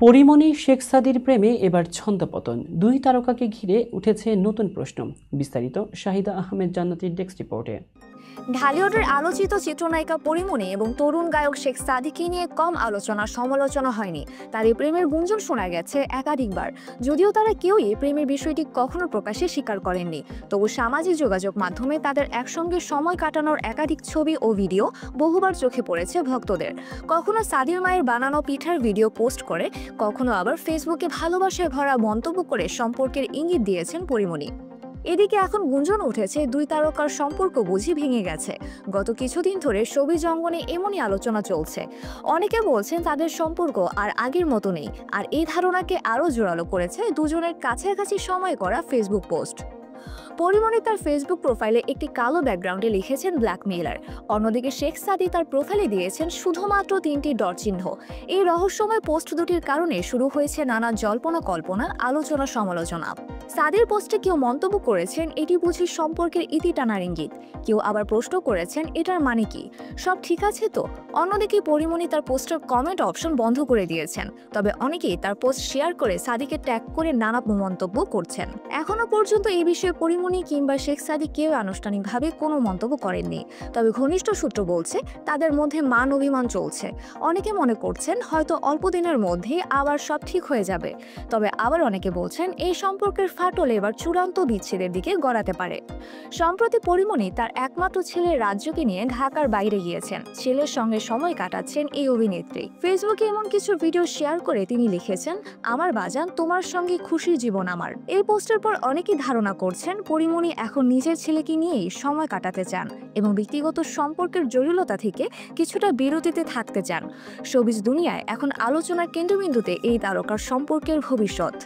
পরিমণি শেখ সাদির প্রেমে এবার ছন্দপতন, দুই তারকাকে ঘিরে উঠেছে নতুন প্রশ্ন। বিস্তারিত শাহিদা আহমেদ জান্নাতীর ডেস্ক রিপোর্টে। ঢালিউডের আলোচিত চিত্রনায়িকা পরিমণি এবং তরুণ গায়ক শেখ সাদিকে নিয়ে কম আলোচনা সমালোচনা হয়নি। তাদের প্রেমের গুঞ্জন শোনা গেছে একাধিকবার, যদিও তারা কেউই প্রেমের বিষয়টি কখনো প্রকাশ্যে স্বীকার করেননি। তবু সামাজিক যোগাযোগ মাধ্যমে তাদের একসঙ্গে সময় কাটানোর একাধিক ছবি ও ভিডিও বহুবার চোখে পড়েছে ভক্তদের। কখনো সাদির মায়ের বানানো পিঠার ভিডিও পোস্ট করে, কখনো আবার ফেসবুকে ভালোবাসায় ভরা মন্তব্য করে সম্পর্কের ইঙ্গিত দিয়েছেন পরিমণি। এদিকে এখন গুঞ্জন উঠেছে দুই তারকার সম্পর্ক বুঝি ভেঙে গেছে। গত কিছুদিন ধরে শোবিজ অঙ্গনে এমনই আলোচনা চলছে। অনেকে বলছেন তাদের সম্পর্ক আর আগের মতো নেই, আর এই ধারণাকে আরও জোরালো করেছে দুজনের কাছাকাছি সময় করা ফেসবুক পোস্ট। পরিমণি তার ফেসবুক প্রোফাইলে একটি কালো ব্যাকগ্রাউন্ডে লিখেছেন ব্ল্যাকমেইলার। অন্যদিকে শেখ সাদি তার প্রোফাইলে দিয়েছেন শুধুমাত্র 3টি ডট চিহ্ন। এই রহস্যময় পোস্ট দুটির কারণে শুরু হয়েছে নানা জল্পনা কল্পনা, আলোচনা সমালোচনা। সাদির পোস্টে কেউ মন্তব্য করেছেন এটি বুঝি সম্পর্কের ইতি টানার ইঙ্গিত, কেউ আবার প্রশ্ন করেছেন এটার মানে কি, সব ঠিক আছে তো। অন্যদিকে পরিমণি তার পোস্টের কমেন্ট অপশন বন্ধ করে দিয়েছেন, তবে অনেকেই তার পোস্ট শেয়ার করে সাদিকে ট্যাগ করে নানা মন্তব্য করছেন। এখনো পর্যন্ত এই বিষয়ে পরিমণি কিংবা শেখ সাদি কেউ আনুষ্ঠানিকভাবে কোনো মন্তব্য করেননি, তবে ঘনিষ্ঠ সূত্র বলছে তাদের মধ্যে মান অভিমান চলছে। অনেকে মনে করছেন হয়তো অল্প দিনের মধ্যেই আবার সব ঠিক হয়ে যাবে, তবে আবার অনেকে বলছেন এই সম্পর্কের ফাটল এবার চূড়ান্ত বিচ্ছেদের দিকে গড়াতে পারে। সম্প্রতি পরিমণি তার একমাত্র ছেলে রাজ্যকে নিয়ে ঢাকার বাইরে গিয়েছেন। ছেলের সঙ্গে সময় কাটাচ্ছেন এই অভিনেত্রী। ফেসবুকে এমন কিছু ভিডিও শেয়ার করে তিনি লিখেছেন, আমার বাজান, তোমার সঙ্গে খুশির জীবন আমার। এই পোস্টের পর অনেকেই ধারণা করছেন পরিমণি এখন নিজের ছেলেকে নিয়েই সময় কাটাতে চান এবং ব্যক্তিগত সম্পর্কের জটিলতা থেকে কিছুটা বিরতিতে থাকতে চান। শোবিজ দুনিয়ায় এখন আলোচনার কেন্দ্রবিন্দুতে এই তারকার সম্পর্কের ভবিষ্যৎ।